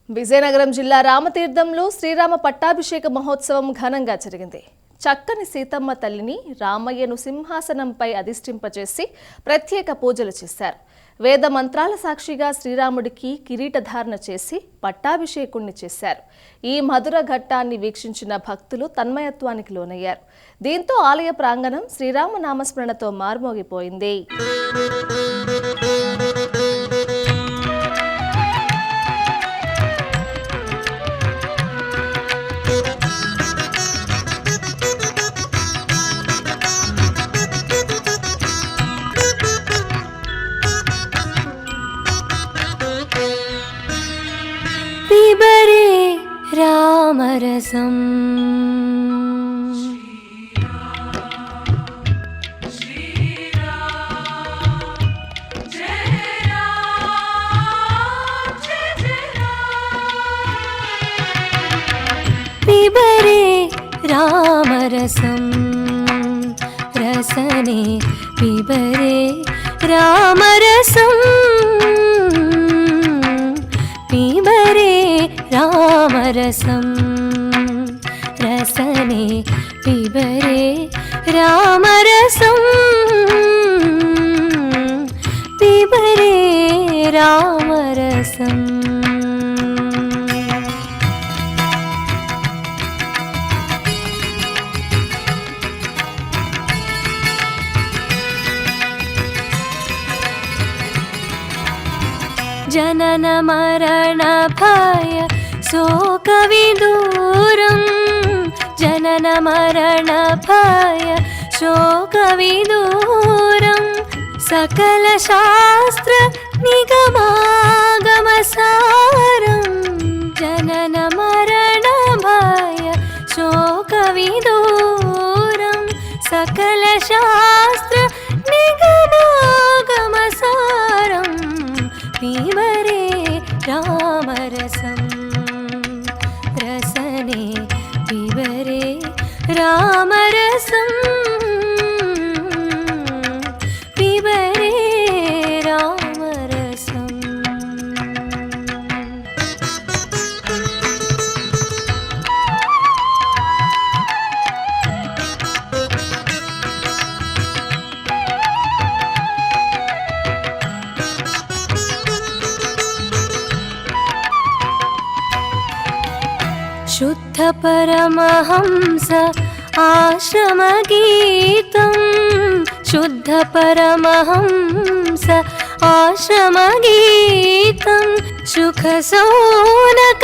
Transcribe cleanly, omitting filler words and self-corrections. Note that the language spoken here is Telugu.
విజయనగరం జిల్లా రామతీర్థంలో శ్రీరామ పట్టాభిషేక మహోత్సవం ఘనంగా జరిగింది. చక్కని సీతమ్మ తల్లిని రామయ్యను సింహాసనంపై అధిష్ఠింపజేసి ప్రత్యేక పూజలు చేశారు. వేద మంత్రాల సాక్షిగా శ్రీరాముడికి కిరీటధారణ చేసి పట్టాభిషేకుణ్ణి చేశారు. ఈ మధుర ఘట్టాన్ని వీక్షించిన భక్తులు తన్మయత్వానికి లోనయ్యారు. దీంతో ఆలయ ప్రాంగణం శ్రీరామ నామస్మరణతో మార్మోగిపోయింది. पिबरे रामरसम् पिबरे रामरसम् रसने पिबरे रामरसम् पिबरे रामरसं रसने पिबरे रामरसं पिबरे रामरसम् जनन मरण भय शोकविदूरं जनन मरण भय शोकविदूरं सकल शास्त्र निगमागमसारं जनन मरण भय शोकविदूरं सकल शास्त्र निगमागमसारं पिबरे रामरसं रसने पिबरे रामरसं पिबरे रामरसम् शुद्ध परमहंस आश्रमगीतं शुद्ध परमहंस आश्रमगीतं सुखसौनक